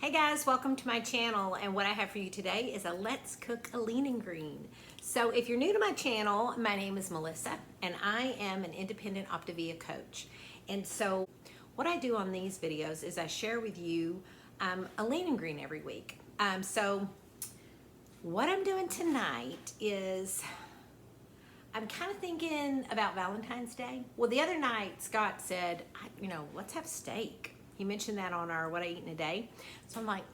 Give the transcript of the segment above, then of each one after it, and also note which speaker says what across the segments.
Speaker 1: Hey guys, welcome to my channel, and what I have for you today is a Let's Cook a Lean and Green. So if you're new to my channel, my name is Melissa and I am an independent Optavia coach. And so what I do on these videos is I share with you a lean and green every week. So what I'm doing tonight is I'm kind of thinking about Valentine's Day. Well, the other night Scott said, let's have steak. He mentioned that on our What I Eat in a Day. So I'm like,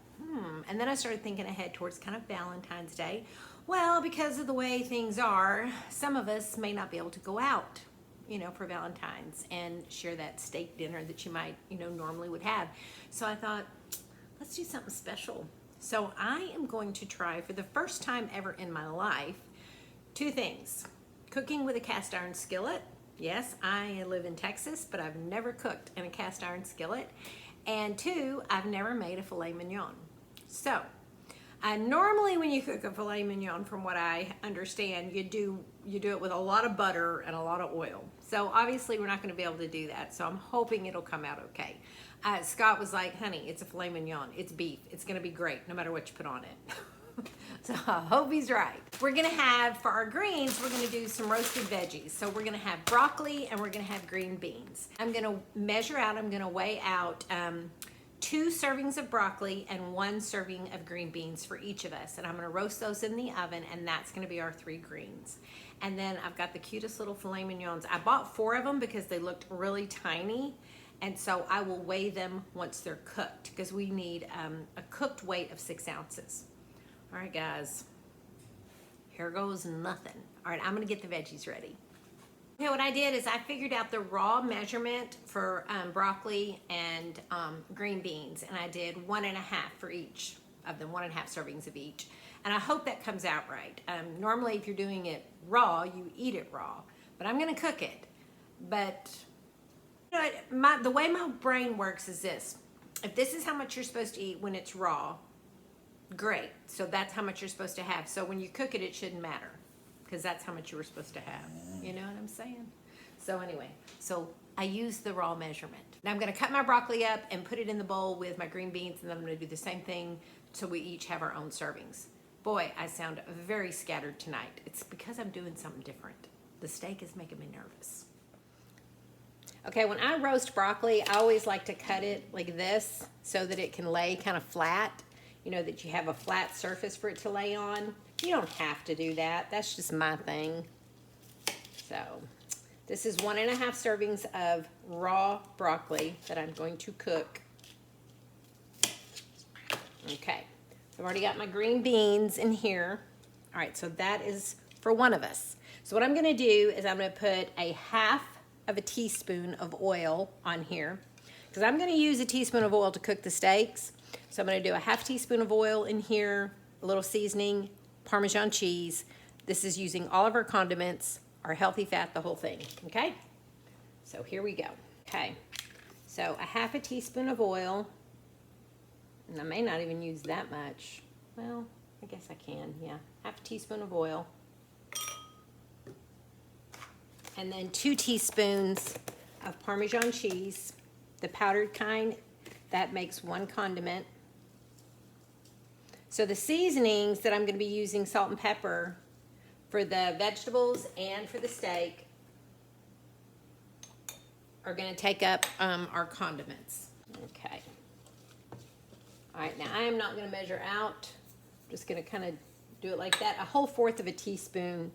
Speaker 1: And then I started thinking ahead towards kind of Valentine's Day. Well, because of the way things are, some of us may not be able to go out, for Valentine's and share that steak dinner that you might, normally would have. So I thought, let's do something special. So I am going to try for the first time ever in my life, two things. Cooking with a cast iron skillet. Yes, I live in Texas, but I've never cooked in a cast iron skillet. And two, I've never made a filet mignon. So, normally when you cook a filet mignon, from what I understand, you do it with a lot of butter and a lot of oil. So obviously we're not going to be able to do that. So I'm hoping it'll come out okay. Scott was like, honey, it's a filet mignon. It's beef. It's going to be great no matter what you put on it. So I hope he's right. We're gonna have, for our greens, we're gonna do some roasted veggies. So we're gonna have broccoli and we're gonna have green beans. I'm gonna measure out, I'm gonna weigh out 2 servings of broccoli and 1 serving of green beans for each of us. And I'm gonna roast those in the oven, and that's gonna be our 3 greens. And then I've got the cutest little filet mignons. I bought 4 of them because they looked really tiny. And so I will weigh them once they're cooked, because we need a cooked weight of 6 ounces. All right, guys, here goes nothing. All right, I'm gonna get the veggies ready. Okay, what I did is I figured out the raw measurement for broccoli and green beans, and I did 1.5 for each of them, 1.5 servings of each. And I hope that comes out right. Normally, if you're doing it raw, you eat it raw, but I'm gonna cook it. But the way my brain works is this: if this is how much you're supposed to eat when it's raw, great. So that's how much you're supposed to have. So when you cook it, it shouldn't matter, because that's how much you were supposed to have. You know what I'm saying? So anyway, so I use the raw measurement. Now I'm going to cut my broccoli up and put it in the bowl with my green beans, and then I'm going to do the same thing so we each have our own servings. Boy, I sound very scattered tonight. It's because I'm doing something different. The steak is making me nervous. Okay, when I roast broccoli, I always like to cut it like this so that it can lay kind of flat. That you have a flat surface for it to lay on. You don't have to do that. That's just my thing. So this is 1.5 servings of raw broccoli that I'm going to cook. Okay, so I've already got my green beans in here. All right, so that is for one of us. So what I'm gonna do is I'm gonna put a 1/2 teaspoon of oil on here, because I'm gonna use a teaspoon of oil to cook the steaks. So I'm going to do a 1/2 teaspoon of oil in here, a little seasoning, Parmesan cheese. This is using all of our condiments, our healthy fat, the whole thing, okay? So here we go. Okay, so a 1/2 teaspoon of oil, and I may not even use that much. Well, I guess I can, yeah. 1/2 teaspoon of oil. And then 2 teaspoons of Parmesan cheese, the powdered kind. That makes 1 condiment. So the seasonings that I'm going to be using, salt and pepper, for the vegetables and for the steak, are going to take up our condiments. Okay. All right, now I am not going to measure out. I'm just going to kind of do it like that. A whole 1/4 teaspoon,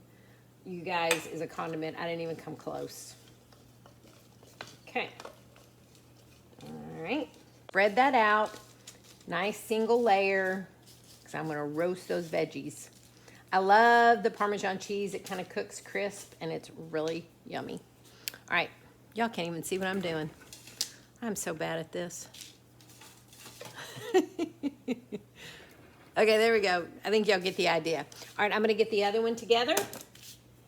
Speaker 1: you guys, is a condiment. I didn't even come close. Okay. All right. Spread that out, nice single layer, because I'm going to roast those veggies. I love the Parmesan cheese. It kind of cooks crisp, and it's really yummy. All right, y'all can't even see what I'm doing. I'm so bad at this. Okay, there we go. I think y'all get the idea. All right, I'm going to get the other one together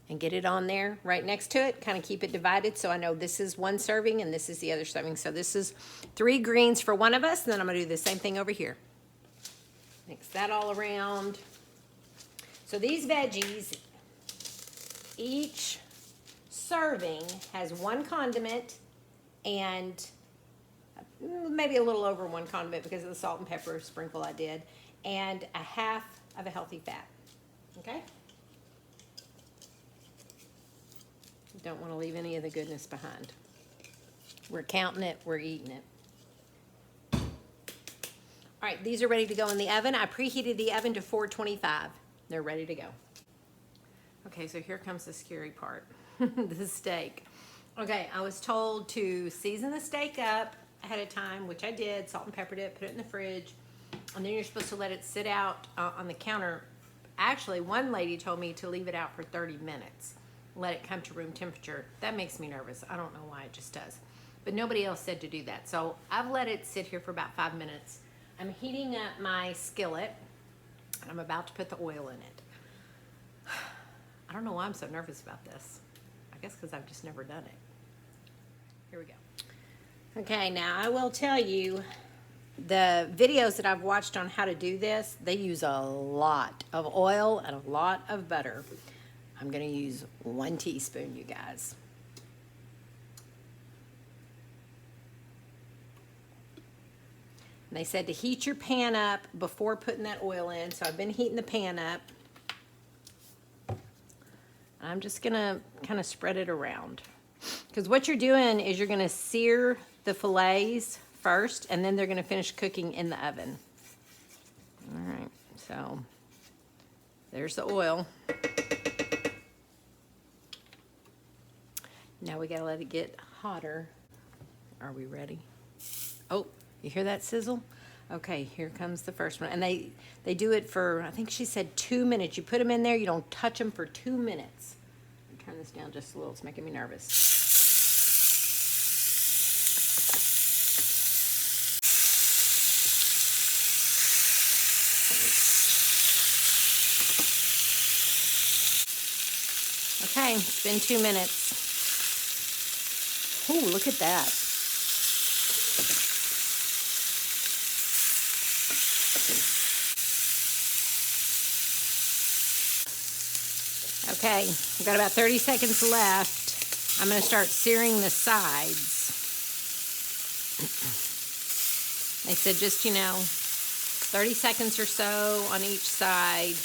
Speaker 1: and get it on there right next to it. Kind of keep it divided so I know this is 1 serving and this is the other serving. So this is 3 greens for one of us, and then I'm going to do the same thing over here. Mix that all around. So these veggies, each serving has 1 condiment and maybe a little over 1 condiment because of the salt and pepper sprinkle I did, and a half of a healthy fat. Okay? Don't want to leave any of the goodness behind. We're counting it, we're eating it. All right, these are ready to go in the oven. I preheated the oven to 425. They're ready to go. Okay, so here comes the scary part, the steak. Okay, I was told to season the steak up ahead of time, which I did, salt and peppered it, put it in the fridge, and then you're supposed to let it sit out on the counter. Actually, one lady told me to leave it out for 30 minutes, let it come to room temperature. That makes me nervous. I don't know why, it just does. But nobody else said to do that. So I've let it sit here for about 5 minutes. I'm heating up my skillet, and I'm about to put the oil in it. I don't know why I'm so nervous about this. I guess because I've just never done it. Here we go. Okay, now I will tell you, the videos that I've watched on how to do this, they use a lot of oil and a lot of butter. I'm going to use 1 teaspoon, you guys. And they said to heat your pan up before putting that oil in, so I've been heating the pan up. I'm just going to kind of spread it around. Because what you're doing is you're going to sear the fillets first, and then they're going to finish cooking in the oven. All right, so there's the oil. Now we got to let it get hotter. Are we ready? Oh, you hear that sizzle? Okay, here comes the first one. And they do it for, I think she said 2 minutes. You put them in there, you don't touch them for 2 minutes. I'll turn this down just a little, it's making me nervous. Okay, it's been 2 minutes. Ooh, look at that. Okay, I've got about 30 seconds left. I'm going to start searing the sides. They said just, 30 seconds or so on each side.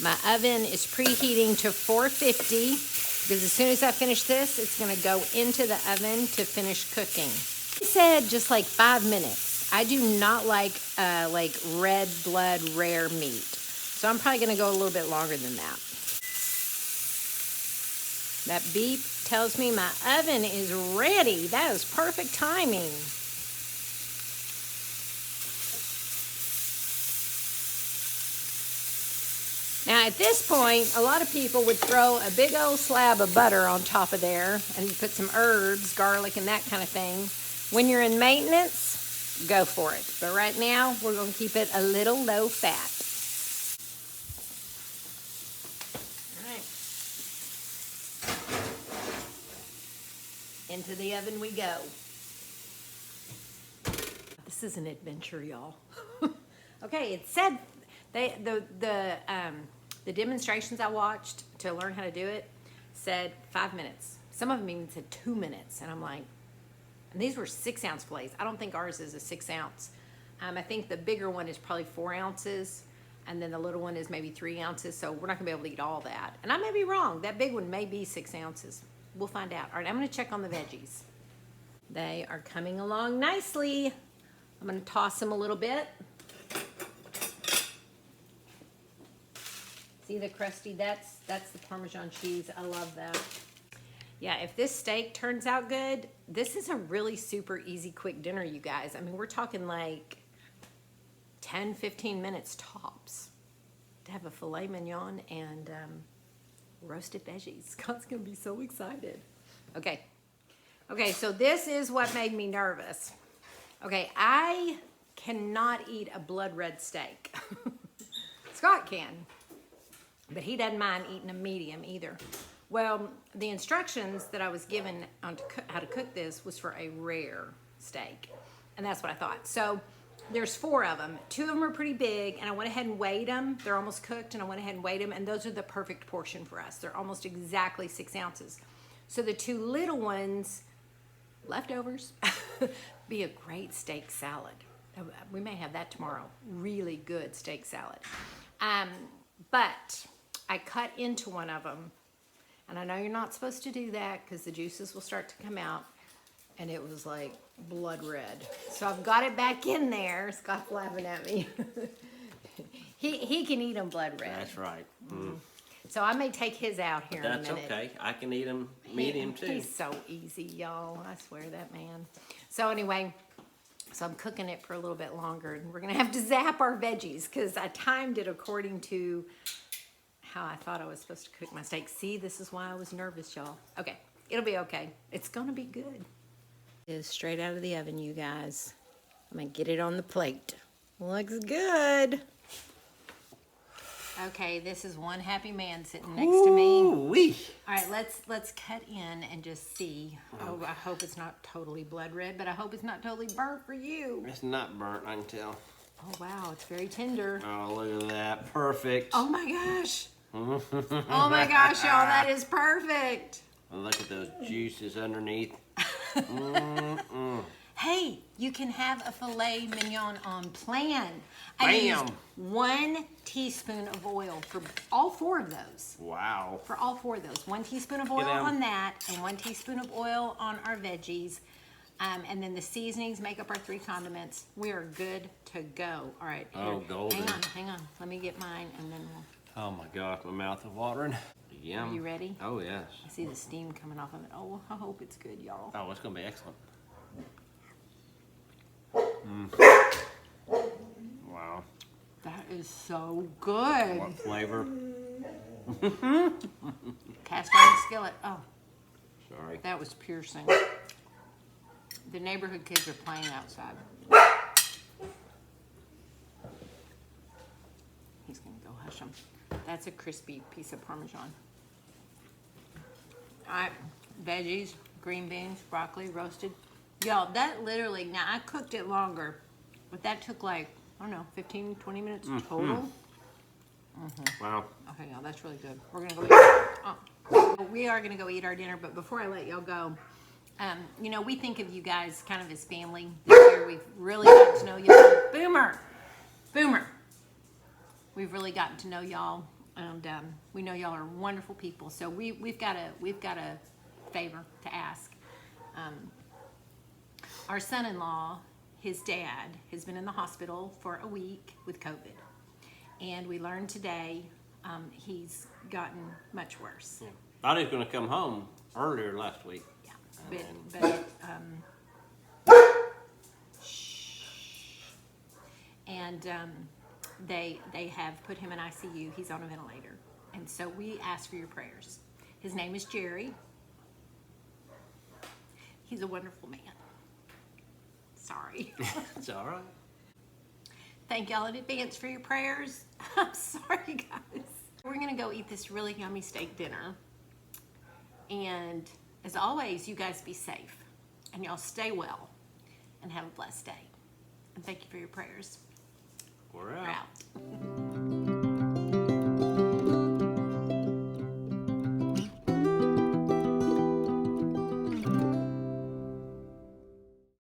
Speaker 1: My oven is preheating to 450 because as soon as I finish this, it's going to go into the oven to finish cooking. They said just like 5 minutes. I do not like red blood rare meat, so I'm probably going to go a little bit longer than that. That beep tells me my oven is ready. That is perfect timing. Now at this point, a lot of people would throw a big old slab of butter on top of there and put some herbs, garlic, and that kind of thing. When you're in maintenance, go for it. But right now, we're going to keep it a little low fat. All right. Into the oven we go. This is an adventure, y'all. Okay, it said the demonstrations I watched to learn how to do it said 5 minutes. Some of them even said 2 minutes, and I'm like, and these were 6-ounce fillets. I don't think ours is a 6-ounce. I think the bigger one is probably 4 ounces, and then the little one is maybe 3 ounces, so we're not gonna be able to eat all that. And I may be wrong. That big one may be 6 ounces. We'll find out. All right, I'm gonna check on the veggies. They are coming along nicely. I'm gonna toss them a little bit. See the crusty, that's the Parmesan cheese. I love that. Yeah, if this steak turns out good, this is a really super easy, quick dinner, you guys. I mean, we're talking like 10, 15 minutes tops to have a filet mignon and roasted veggies. Scott's gonna be so excited. Okay, so this is what made me nervous. Okay, I cannot eat a blood red steak. Scott can, but he doesn't mind eating a medium either. Well, the instructions that I was given on how to cook this was for a rare steak, and that's what I thought. So there's 4 of them. 2 of them are pretty big, and I went ahead and weighed them. They're almost cooked, and I went ahead and weighed them, and those are the perfect portion for us. They're almost exactly 6 ounces. So the two little ones, leftovers, be a great steak salad. We may have that tomorrow. Really good steak salad. But I cut into one of them, and I know you're not supposed to do that because the juices will start to come out, and it was like blood red. So I've got it back in there. Scott's laughing at me. He can eat them blood red.
Speaker 2: That's right. Mm.
Speaker 1: So I may take his out here in a minute.
Speaker 2: That's okay. I can eat them medium too.
Speaker 1: He's so easy, y'all. I swear, that man. So anyway, so I'm cooking it for a little bit longer, and we're gonna have to zap our veggies because I timed it according to how I thought I was supposed to cook my steak. See, this is why I was nervous, y'all. Okay, it'll be okay. It's gonna be good. It is straight out of the oven, you guys. I'm gonna get it on the plate. Looks good. Okay, this is one happy man sitting next to me.
Speaker 2: Ooh-wee.
Speaker 1: All right, let's cut in and just see. Oh, I hope it's not totally blood red, but I hope it's not totally burnt for you.
Speaker 2: It's not burnt, I can tell.
Speaker 1: Oh, wow, it's very tender.
Speaker 2: Oh, look at that. Perfect.
Speaker 1: Oh, my gosh. Oh, my gosh, y'all, that is perfect.
Speaker 2: Look at those juices underneath.
Speaker 1: Hey, you can have a filet mignon on plan. I
Speaker 2: Bam.
Speaker 1: used 1 teaspoon of oil for all 4 of those.
Speaker 2: Wow.
Speaker 1: For all 4 of those. 1 teaspoon of oil on that, and 1 teaspoon of oil on our veggies. And then the seasonings make up our 3 condiments. We are good to go. All right. Here.
Speaker 2: Oh, golden.
Speaker 1: Hang on. Let me get mine, and then we'll...
Speaker 2: Oh my gosh, my mouth is watering. Yum.
Speaker 1: Are you ready?
Speaker 2: Oh, yes.
Speaker 1: I see the steam coming off of it. Oh, I hope it's good, y'all.
Speaker 2: Oh, it's going to be excellent. Wow.
Speaker 1: That is so good.
Speaker 2: What flavor?
Speaker 1: Cast iron skillet. Oh,
Speaker 2: Sorry.
Speaker 1: that was piercing. The neighborhood kids are playing outside. He's going to go hush them. That's a crispy piece of Parmesan. All right, veggies, green beans, broccoli, roasted. Y'all, that literally, now I cooked it longer, but that took like, I don't know, 15, 20 minutes total.
Speaker 2: Wow.
Speaker 1: Okay, y'all, that's really good. We're gonna go eat. We are gonna go eat our dinner, but before I let y'all go, you know, we think of you guys kind of as family. This year we've really gotten to know y'all. Boomer. We've really gotten to know y'all, and we know y'all are wonderful people. So we've got a favor to ask. Our son-in-law, his dad, has been in the hospital for a week with COVID. And we learned today he's gotten much worse.
Speaker 2: Yeah. Thought he was going to come home earlier last week.
Speaker 1: Yeah, they have put him in ICU. He's on a ventilator. And so we ask for your prayers. His name is Jerry. He's a wonderful man. Sorry.
Speaker 2: It's all right.
Speaker 1: Thank y'all in advance for your prayers. I'm sorry, guys. We're gonna go eat this really yummy steak dinner. And as always, you guys be safe. And y'all stay well. And have a blessed day. And thank you for your prayers.
Speaker 2: We're
Speaker 1: We're out.